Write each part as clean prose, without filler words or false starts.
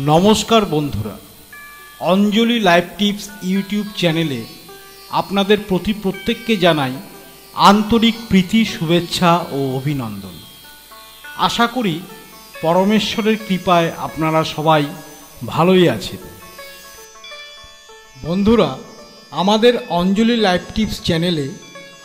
নমস্কার বন্ধুরা, অঞ্জলি live tips YouTube চ্যানেলে আপনাদের প্রত্যেককে জানাই আন্তরিক প্রীতি, শুভেচ্ছা ও অভিনন্দন। আশা করি পরমেশ্বরের কৃপায় আপনারা সবাই ভালোই আছেন। বন্ধুরা, আমাদের অঞ্জলি লাইভ টিপস চ্যানেলে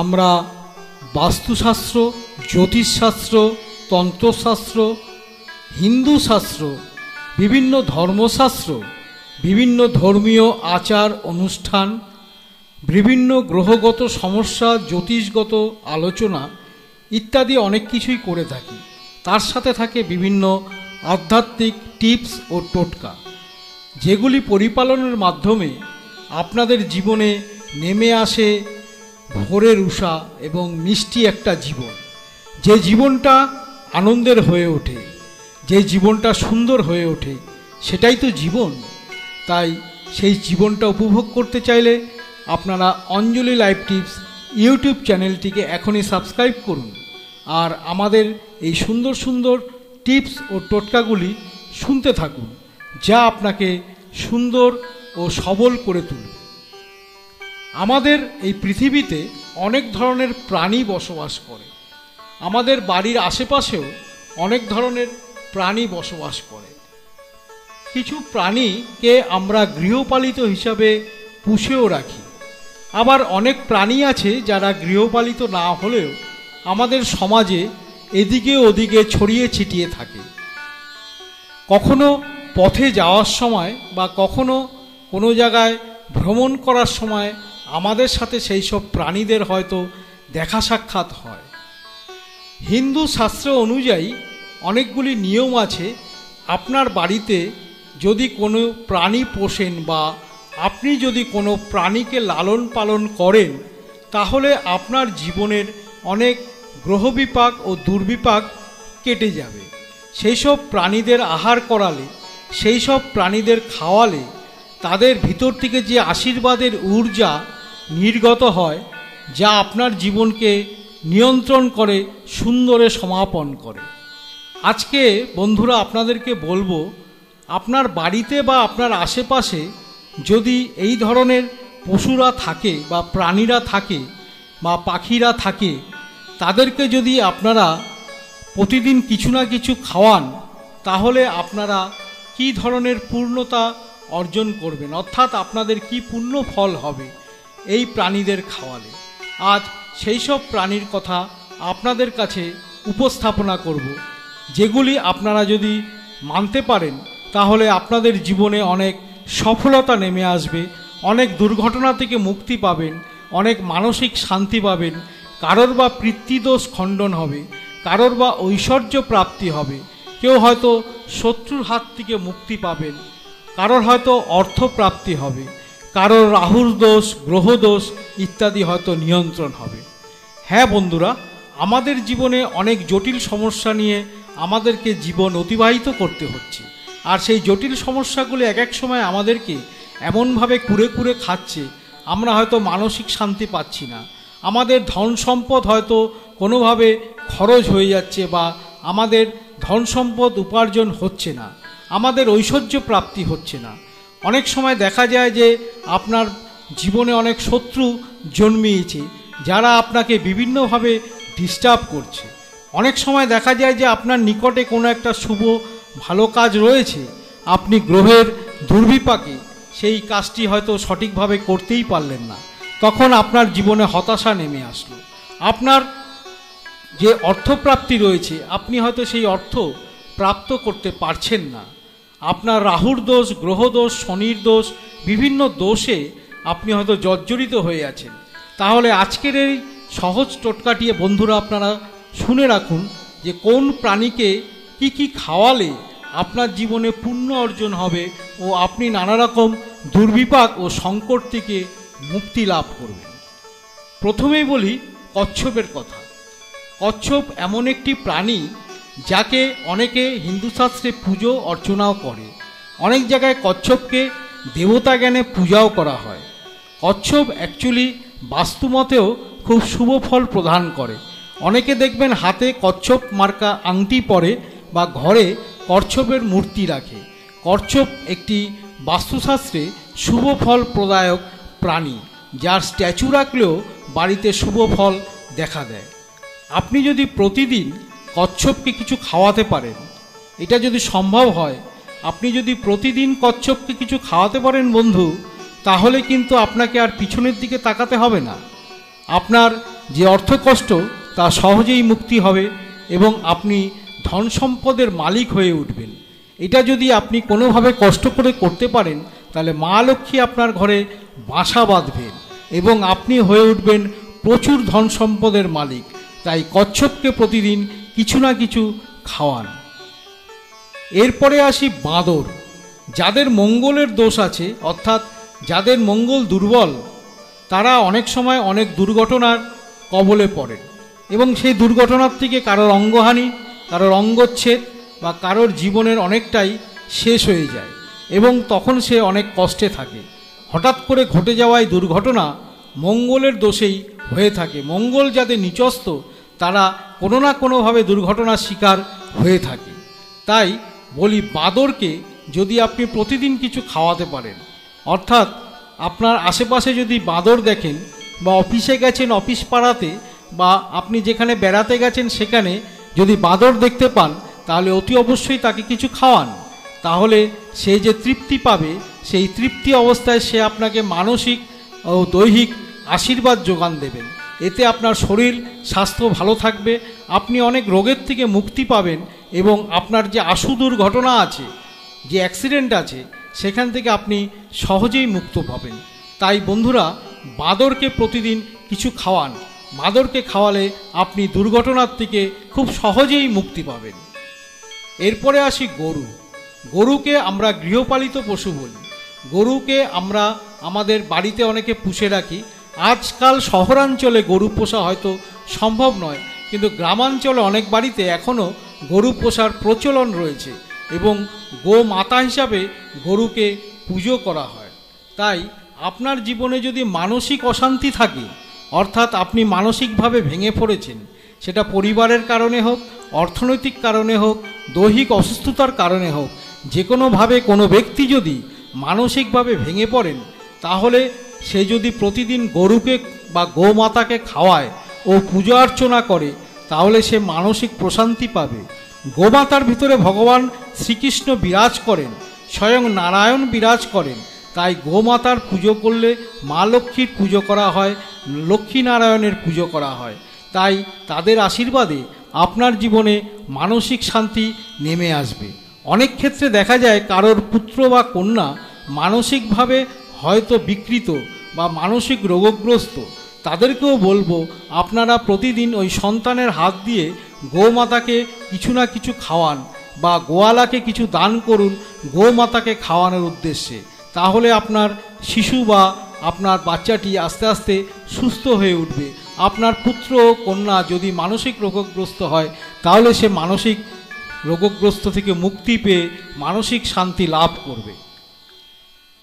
আমরা বাস্তুশাস্ত্র, জ্যোতিষশাস্ত্র, তন্ত্রশাস্ত্র, হিন্দু শাস্ত্র, বিভিন্ন ধর্মশাস্ত্র, বিভিন্ন ধর্মীয় আচার অনুষ্ঠান, বিভিন্ন গ্রহগত সমস্যা, জ্যোতিষগত আলোচনা ইত্যাদি অনেক কিছুই করে থাকি। তার সাথে থাকে বিভিন্ন আধ্যাত্মিক টিপস ও টোটকা, যেগুলি পরিপালনের মাধ্যমে আপনাদের জীবনে নেমে আসে ভোরের উষা এবং মিষ্টি একটা জীবন। যে জীবনটা আনন্দের হয়ে ওঠে, যে জীবনটা সুন্দর হয়ে ওঠে, সেটাই তো জীবন। তাই সেই জীবনটা উপভোগ করতে চাইলে আপনারা অঞ্জলি লাইভ টিপস ইউটিউব চ্যানেলটিকে এখনই সাবস্ক্রাইব করুন আর আমাদের এই সুন্দর সুন্দর টিপস ও টোটকাগুলি শুনতে থাকুন, যা আপনাকে সুন্দর ও সবল করে তুলবে। আমাদের এই পৃথিবীতে অনেক ধরনের প্রাণী বসবাস করে। আমাদের বাড়ির আশেপাশেও অনেক ধরনের প্রাণী বসবাস করে। কিছু প্রাণীকে আমরা গৃহপালিত হিসাবে পুষেও রাখি। আবার অনেক প্রাণী আছে যারা গৃহপালিত না হলেও আমাদের সমাজে এদিকে ওদিকে ছড়িয়ে ছিটিয়ে থাকে। কখনো পথে যাওয়ার সময় বা কখনো কোনো জায়গায় ভ্রমণ করার সময় আমাদের সাথে সেই সব প্রাণীদের হয়তো দেখা সাক্ষাৎ হয়। হিন্দু শাস্ত্র অনুযায়ী অনেকগুলি নিয়ম আছে। আপনার বাড়িতে যদি কোনো প্রাণী পোষেন বা আপনি যদি কোনো প্রাণীকে লালন পালন করেন, তাহলে আপনার জীবনের অনেক গ্রহবিপাক ও দুর্বিপাক কেটে যাবে। সেই সব প্রাণীদের আহার করালে, সেই সব প্রাণীদের খাওয়ালে তাদের ভিতর থেকে যে আশীর্বাদের ঊর্জা নির্গত হয়, যা আপনার জীবনকে নিয়ন্ত্রণ করে, সুন্দরে সমাপন করে। আজকে বন্ধুরা আপনাদেরকে বলবো, আপনার বাড়িতে বা আপনার আশেপাশে যদি এই ধরনের পশুরা থাকে বা প্রাণীরা থাকে বা পাখিরা থাকে, তাদেরকে যদি আপনারা প্রতিদিন কিছু না কিছু খাওয়ান, তাহলে আপনারা কি ধরনের পূর্ণতা অর্জন করবেন, অর্থাৎ আপনাদের কি পুণ্য ফল হবে এই প্রাণীদের খাওয়ালে। আজ সেই সব প্রাণীর কথা আপনাদের কাছে উপস্থাপনা করব, যেগুলি আপনারা যদি মানতে পারেন তাহলে আপনাদের জীবনে অনেক সফলতা নেমে আসবে, অনেক দুর্ঘটনা থেকে মুক্তি পাবেন, অনেক মানসিক শান্তি পাবেন, কারোর বা পিতৃদোষ খণ্ডন হবে, কারোর বা ঐশ্বর্য প্রাপ্তি হবে, কেউ হয়তো শত্রুর হাত থেকে মুক্তি পাবেন, কারোর হয়তো অর্থ প্রাপ্তি হবে, কারোর রাহুর দোষ, গ্রহদোষ ইত্যাদি হয়তো নিয়ন্ত্রণ হবে। হ্যাঁ বন্ধুরা, আমাদের জীবনে অনেক জটিল সমস্যা নিয়ে আমাদেরকে জীবন অতিবাহিত করতে হচ্ছে। আর সেই জটিল সমস্যাগুলি এক এক সময় আমাদেরকে এমনভাবে কুরে কুরে খাচ্ছে, আমরা হয়তো মানসিক শান্তি পাচ্ছি না, আমাদের ধন সম্পদ হয়তো কোনোভাবে খরচ হয়ে যাচ্ছে বা আমাদের ধন সম্পদ উপার্জন হচ্ছে না, আমাদের ঐশ্বর্য প্রাপ্তি হচ্ছে না। অনেক সময় দেখা যায় যে আপনার জীবনে অনেক শত্রু জন্মিয়েছে, যারা আপনাকে বিভিন্নভাবে ডিস্টার্ব করছে। অনেক সময় দেখা যায় যে আপনার নিকটে কোনো একটা শুভ ভালো কাজ রয়েছে, আপনি গ্রহের দুর্বিপাকে সেই কাজটি হয়তো সঠিকভাবে করতেই পারলেন না, তখন আপনার জীবনে হতাশা নেমে আসলো। আপনার যে অর্থপ্রাপ্তি রয়েছে, আপনি হয়তো সেই অর্থ প্রাপ্ত করতে পারছেন না। আপনার রাহুর দোষ, গ্রহদোষ, শনির দোষ, বিভিন্ন দোষে আপনি হয়তো জর্জরিত হয়ে আছেন। তাহলে আজকের এই সহজ টোটকাটি বন্ধুরা আপনারা শুনে রাখুন, যে কোন প্রাণীকে কি কি খাওয়ালে আপনার জীবনে পুণ্য অর্জন হবে ও আপনি নানা রকম দুর্বিপাক ও সংকট থেকে মুক্তি লাভ করবেন। প্রথমেই বলি কচ্ছপের কথা। কচ্ছপ এমন একটি প্রাণী যাকে অনেকে হিন্দু শাস্ত্রে পুজো অর্চনাও করে। অনেক জায়গায় কচ্ছপকে দেবতা জ্ঞানে পূজাও করা হয়। কচ্ছপ অ্যাকচুয়ালি বাস্তুমতেও খুব শুভ ফল প্রদান করে। অনেকে দেখবেন হাতে কচ্ছপ মার্কা আংটি পরে বা ঘরে কচ্ছপের মূর্তি রাখে। কচ্ছপ একটি বাস্তুশাস্ত্রে শুভ ফল প্রদায়ক প্রাণী, যার স্ট্যাচু রাখলেও বাড়িতে শুভ ফল দেখা দেয়। আপনি যদি প্রতিদিন কচ্ছপকে কিছু খাওয়াতে পারেন, এটা যদি সম্ভব হয়, আপনি যদি প্রতিদিন কচ্ছপকে কিছু খাওয়াতে পারেন বন্ধু, তাহলে কিন্তু আপনাকে আর পিছনের দিকে তাকাতে হবে না। আপনার যে অর্থ কষ্ট তা সহজেই মুক্তি হবে এবং আপনি ধন সম্পদের মালিক হয়ে উঠবেন। এটা যদি আপনি কোনোভাবে কষ্ট করে করতে পারেন, তাহলে মা লক্ষ্মী আপনার ঘরে বাসা বাঁধবেন এবং আপনি হয়ে উঠবেন প্রচুর ধন সম্পদের মালিক। তাই কচ্ছপকে প্রতিদিন কিছু না কিছু খাওয়ান। এরপরে আসি বাঁদর। যাদের মঙ্গলের দোষ আছে, অর্থাৎ যাদের মঙ্গল দুর্বল, তারা অনেক সময় অনেক দুর্ঘটনার কবলে পড়েন এবং সেই দুর্ঘটনার থেকে কারোর অঙ্গহানি, কারোর অঙ্গচ্ছেদ বা কারোর জীবনের অনেকটাই শেষ হয়ে যায় এবং তখন সে অনেক কষ্টে থাকে। হঠাৎ করে ঘটে যাওয়া এই দুর্ঘটনা মঙ্গলের দোষেই হয়ে থাকে। মঙ্গল যাদের নিচস্থ, তারা কোনো না কোনোভাবে দুর্ঘটনার শিকার হয়ে থাকে। তাই বলি, বাঁদরকে যদি আপনি প্রতিদিন কিছু খাওয়াতে পারেন, অর্থাৎ আপনার আশেপাশে যদি বাঁদর দেখেন বা অফিসে গেছেন, অফিস পাড়াতে বা আপনি যেখানে বেড়াতে গেছেন সেখানে যদি বাঁদর দেখতে পান, তাহলে অতি অবশ্যই তাকে কিছু খাওয়ান। তাহলে সে যে তৃপ্তি পাবে, সেই তৃপ্তি অবস্থায় সে আপনাকে মানসিক ও দৈহিক আশীর্বাদ যোগান দেবেন। এতে আপনার শরীর স্বাস্থ্য ভালো থাকবে, আপনি অনেক রোগের থেকে মুক্তি পাবেন এবং আপনার যে আশু দুর্ঘটনা আছে, যে অ্যাক্সিডেন্ট আছে, সেখান থেকে আপনি সহজেই মুক্ত পাবেন। তাই বন্ধুরা, বাঁদরকে প্রতিদিন কিছু খাওয়ান। বাঁদরকে খাওয়ালে আপনি দুর্ঘটনার থেকে খুব সহজেই মুক্তি পাবেন। এরপরে আসি গরু। গরুকে আমরা গৃহপালিত পশু বলি। গরুকে আমরা আমাদের বাড়িতে অনেকে পুষে রাখি। আজকাল শহরাঞ্চলে গরু পোষা হয়তো সম্ভব নয়, কিন্তু গ্রামাঞ্চলে অনেক বাড়িতে এখনও গরু পোষার প্রচলন রয়েছে এবং গোমাতা হিসাবে গরুকে পুজো করা হয়। তাই আপনার জীবনে যদি মানসিক অশান্তি থাকে, অর্থাৎ আপনি মানসিকভাবে ভেঙে পড়েছেন, সেটা পরিবারের কারণে হোক, অর্থনৈতিক কারণে হোক, দৈহিক অসুস্থতার কারণে হোক, যে কোনোভাবে কোনো ব্যক্তি যদি মানসিকভাবে ভেঙে পড়েন, তাহলে সে যদি প্রতিদিন গরুকে বা গোমাতাকে খাওয়ায় ও পূজা অর্চনা করে, তাহলে সে মানসিক প্রশান্তি পাবে। গোমাতার ভিতরে ভগবান শ্রীকৃষ্ণ বিরাজ করেন, স্বয়ং নারায়ণ বিরাজ করেন। তাই গোমাতার পুজো করলে মা লক্ষ্মীর পুজো করা হয়, লক্ষ্মী নারায়ণের পুজো করা হয়। তাই তাদের আশীর্বাদে আপনার জীবনে মানসিক শান্তি নেমে আসবে। অনেক ক্ষেত্রে দেখা যায় কারোর পুত্র বা কন্যা মানসিকভাবে হয়তো বিকৃত বা মানসিক রোগগ্রস্ত, তাদেরকেও বলবো আপনারা প্রতিদিন ওই সন্তানের হাত দিয়ে গোমাতাকে কিছু না কিছু খাওয়ান বা গোয়ালাকে কিছু দান করুন গোমাতাকে খাওয়ানোর উদ্দেশ্যে। তাহলে আপনার শিশু বা আপনার বাচ্চাটি আস্তে আস্তে সুস্থ হয়ে উঠবে। আপনার পুত্র ও কন্যা যদি মানসিক রোগগ্রস্ত হয়, তাহলে সে মানসিক রোগগ্রস্ত থেকে মুক্তি পেয়ে মানসিক শান্তি লাভ করবে।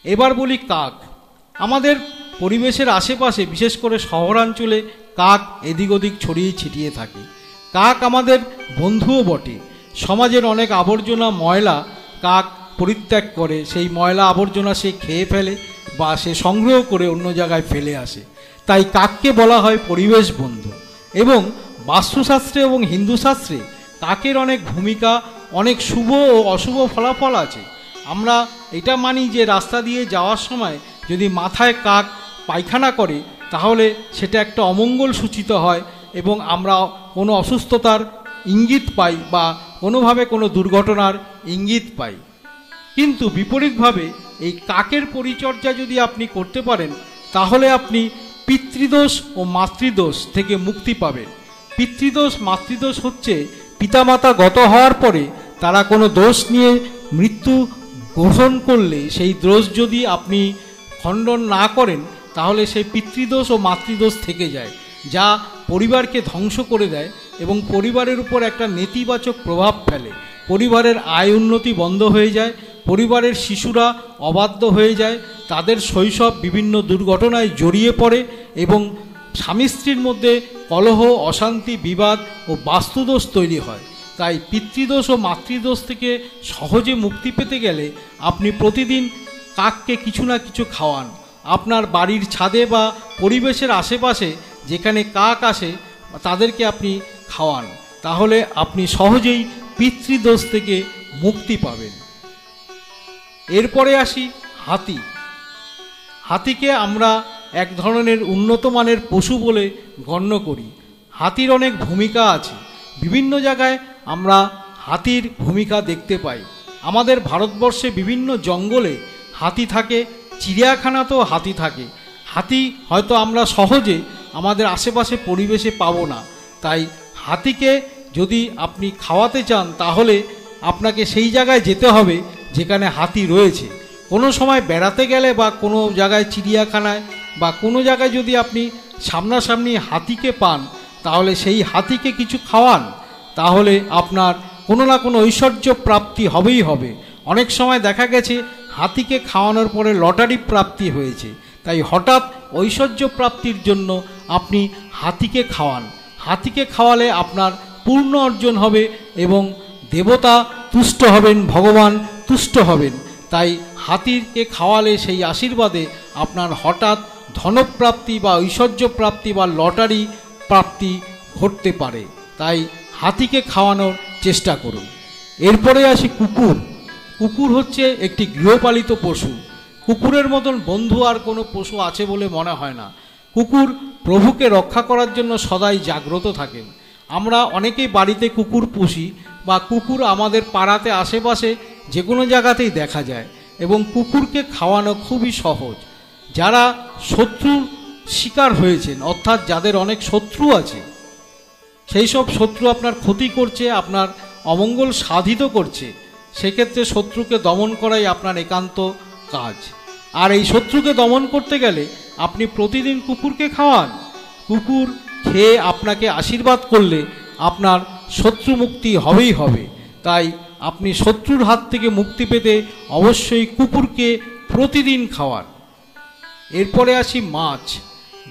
এবার বলি কাক। আমাদের পরিবেশের আশেপাশে, বিশেষ করে শহরাঞ্চলে কাক এদিক ওদিক ছড়িয়ে ছিটিয়ে থাকে। কাক আমাদের বন্ধুও বটে। সমাজের অনেক আবর্জনা ময়লা কাক পরিত্যাগ করে, সেই ময়লা আবর্জনা সে খেয়ে ফেলে বা সে সংগ্রহ করে অন্য জায়গায় ফেলে আসে। তাই কাককে বলা হয় পরিবেশ বন্ধু। এবং বাস্তুশাস্ত্রে এবং হিন্দু শাস্ত্রে কাকের অনেক ভূমিকা, অনেক শুভ ও অশুভ ফলাফল আছে। আমরা এটা মানি যে রাস্তা দিয়ে যাওয়ার সময় যদি মাথায় কাক পায়খানা করে, তাহলে সেটা একটা অমঙ্গল সূচিত হয় এবং আমরা কোনো অসুস্থতার ইঙ্গিত পাই বা কোনোভাবে কোনো দুর্ঘটনার ইঙ্গিত পাই। কিন্তু বিপরীতভাবে এই কাকের পরিচর্যা যদি আপনি করতে পারেন, তাহলে আপনি পিতৃদোষ ও মাতৃদোষ থেকে মুক্তি পাবেন। পিতৃদোষ মাতৃদোষ হচ্ছে পিতামাতা গত হওয়ার পরে তারা কোনো দোষ নিয়ে মৃত্যু গ্রহণ করলে, সেই দোষ যদি আপনি খণ্ডন না করেন, তাহলে সেই পিতৃদোষ ও মাতৃদোষ থেকে যায়, যা পরিবারকে ধ্বংস করে দেয় এবং পরিবারের উপর একটা নেতিবাচক প্রভাব ফেলে। পরিবারের আয় উন্নতি বন্ধ হয়ে যায়, পরিবারের শিশুরা অবাধ্য হয়ে যায়, তাদের শৈশব বিভিন্ন দুর্ঘটনায় জড়িয়ে পড়ে এবং স্বামী স্ত্রীর মধ্যে কলহ, অশান্তি, বিবাদ ও বাস্তুদোষ তৈরি হয়। তাই পিতৃদোষ ও মাতৃদোষ থেকে সহজে মুক্তি পেতে গেলে আপনি প্রতিদিন কাককে কিছু না কিছু খাওয়ান। আপনার বাড়ির ছাদে বা পরিবেশের আশেপাশে যেখানে কাক আসে তাদেরকে আপনি খাওয়ান, তাহলে আপনি সহজেই পিতৃদোষ থেকে মুক্তি পাবেন। এরপরে আসি হাতি। হাতিকে আমরা এক ধরনের উন্নত মানের পশু বলে গণ্য করি। হাতির অনেক ভূমিকা আছে, বিভিন্ন জায়গায় আমরা হাতির ভূমিকা দেখতে পাই। আমাদের ভারতবর্ষে বিভিন্ন জঙ্গলে হাতি থাকে, চিড়িয়াখানাতেও হাতি থাকে। হাতি হয়তো আমরা সহজে আমাদের আশেপাশে পরিবেশে পাবো না, তাই হাতিকে যদি আপনি খাওয়াতে চান তাহলে আপনাকে সেই জায়গায় যেতে হবে যেখানে হাতি রয়েছে। কোনো সময় বেড়াতে গেলে বা কোনো জায়গায় চিড়িয়াখানায় বা কোনো জায়গায় যদি আপনি সামনাসামনি হাতিকে পান তাহলে সেই হাতিকে কিছু খাওয়ান, তাহলে আপনার কোনো না কোনো ঐশ্বর্য প্রাপ্তি হবেই হবে। অনেক সময় দেখা গেছে হাতিকে খাওয়ানোর পরে লটারি প্রাপ্তি হয়েছে, তাই হঠাৎ ঐশ্বর্য প্রাপ্তির জন্য আপনি হাতিকে খাওয়ান। হাতিকে খাওয়ালে আপনার পূর্ণ অর্জন হবে এবং দেবতা তুষ্ট হবেন, ভগবান তুষ্ট হবেন। তাই হাতিকে খাওয়ালে সেই আশীর্বাদে আপনার হঠাৎ ধনপ্রাপ্তি বা ঐশ্বর্য প্রাপ্তি বা লটারি প্রাপ্তি ঘটতে পারে। তাই হাতিকে খাওয়ানোর চেষ্টা করুন। এরপরে আসি কুকুর। কুকুর হচ্ছে একটি গৃহপালিত পশু। কুকুরের মতন বন্ধু আর কোনো পশু আছে বলে মনে হয় না। কুকুর প্রভুকে রক্ষা করার জন্য সদাই জাগ্রত থাকেন। আমরা অনেকেই বাড়িতে কুকুর পুষি বা কুকুর আমাদের পাড়াতে আশেপাশে যে কোনো জায়গাতেই দেখা যায় এবং কুকুরকে খাওয়ানো খুবই সহজ। যারা শত্রুর শিকার হয়েছেন, অর্থাৎ যাদের অনেক শত্রু আছে, সেই সব শত্রু আপনার ক্ষতি করছে, আপনার অমঙ্গল সাধিত করছে, সেক্ষেত্রে শত্রুকে দমন করাই আপনার একান্ত কাজ। আর এই শত্রুকে দমন করতে গেলে আপনি প্রতিদিন কুকুরকে খাওয়ান। কুকুর খেয়ে আপনাকে আশীর্বাদ করলে আপনার শত্রু মুক্তি হবেই হবে। তাই আপনি শত্রুর হাত থেকে মুক্তি পেতে অবশ্যই কুকুরকে প্রতিদিন খাওয়ান। এরপরে আসি মাছ।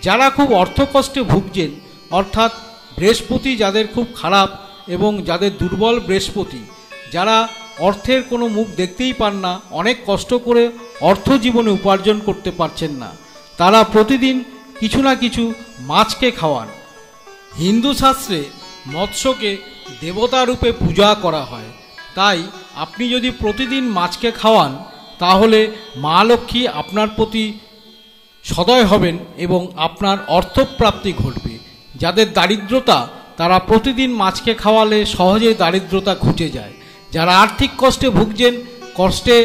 যারা খুব অর্থকষ্টে ভুগছেন, অর্থাৎ বৃহস্পতি যাদের খুব খারাপ এবং যাদের দুর্বল বৃহস্পতি, যারা অর্থের কোনো মুখ দেখতেই পান না, অনেক কষ্ট করে অর্থ জীবনে উপার্জন করতে পারছেন না, তারা প্রতিদিন কিছু না কিছু মাছকে খাওয়ান। হিন্দু শাস্ত্রে মৎস্যকে দেবতা রূপে পূজা করা হয়, তাই আপনি যদি প্রতিদিন মাছকে খাওয়ান তাহলে মা লক্ষ্মী আপনার প্রতি সদয় হবেন এবং আপনার অর্থপ্রাপ্তি ঘটবে। যাদের দারিদ্রতা, তারা প্রতিদিন মাছকে খাওয়ালে সহজেই দারিদ্রতা ঘুচে যায়। যারা আর্থিক কষ্টে ভুগছেন, কষ্টে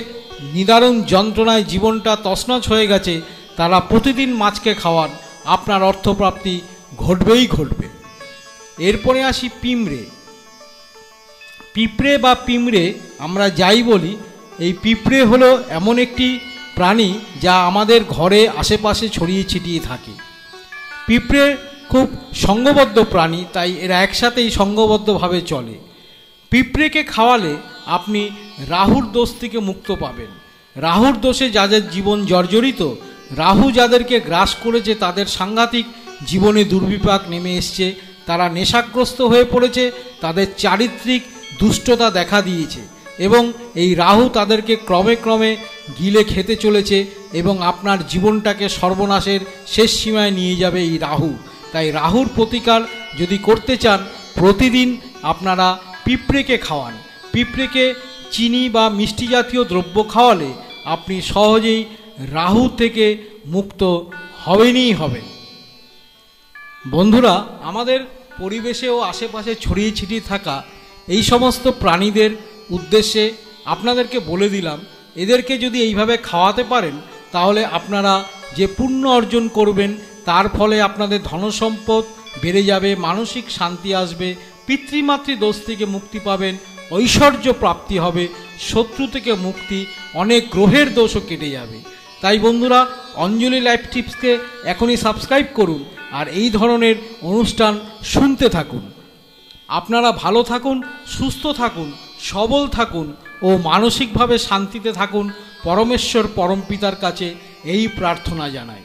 নিদারুণ যন্ত্রণায় জীবনটা তছনছ হয়ে গেছে, তারা প্রতিদিন মাছকে খাওয়ান, আপনার অর্থপ্রাপ্তি ঘটবেই ঘটবে। এরপরে আসি পিঁপড়ে। পিঁপড়ে বা পিঁমড়ে আমরা যাই বলি, এই পিঁপড়ে হলো এমন একটি প্রাণী যা আমাদের ঘরে আশেপাশে ছড়িয়ে ছিটিয়ে থাকে। পিঁপড়ে খুব সঙ্গবদ্ধ প্রাণী, তাই এরা একসাথেই সঙ্গবদ্ধভাবে চলে। পিঁপড়েকে খাওয়ালে আপনি রাহুর দোষ থেকে মুক্ত পাবেন। রাহুর দোষে যাদের জীবন জর্জরিত, রাহু যাদেরকে গ্রাস করেছে, তাদের সাংঘাতিক জীবনে দুর্বিপাক নেমে এসছে, তারা নেশাগ্রস্ত হয়ে পড়েছে, তাদের চারিত্রিক দুষ্টতা দেখা দিয়েছে এবং এই রাহু তাদেরকে ক্রমে ক্রমে গিলে খেতে চলেছে এবং আপনার জীবনটাকে সর্বনাশের শেষ সীমায় নিয়ে যাবে এই রাহু। তাই রাহুর প্রতিকার যদি করতে চান, প্রতিদিন আপনারা পিঁপড়েকে খাওয়ান। পিঁপড়েকে চিনি বা মিষ্টি জাতীয় দ্রব্য খাওয়ালে আপনি সহজেই রাহু থেকে মুক্ত হবেনই হবেন। বন্ধুরা, আমাদের পরিবেশে ও আশেপাশে ছড়িয়ে ছিটিয়ে থাকা এই সমস্ত প্রাণীদের উদ্দেশ্যে আপনাদেরকে বলে দিলাম, এদেরকে যদি এইভাবে খাওয়াতে পারেন তাহলে আপনারা যে পুণ্য অর্জন করবেন তার ফলে আপনাদের ধনসম্পদ বেড়ে যাবে, মানসিক শান্তি আসবে, পিতৃমাতৃ দোষ থেকে মুক্তি পাবেন, ঐশ্বর্য প্রাপ্তি হবে, শত্রু থেকে মুক্তি, অনেক গ্রহের দোষও কেটে যাবে। তাই বন্ধুরা, অঞ্জলি লাইফ টিপসকে এখনই সাবস্ক্রাইব করুন আর এই ধরনের অনুষ্ঠান শুনতে থাকুন। আপনারা ভালো থাকুন, সুস্থ থাকুন, সবল থাকুন ও মানসিকভাবে শান্তিতে থাকুন। পরমেশ্বর পরমপিতার কাছে এই প্রার্থনা জানাই।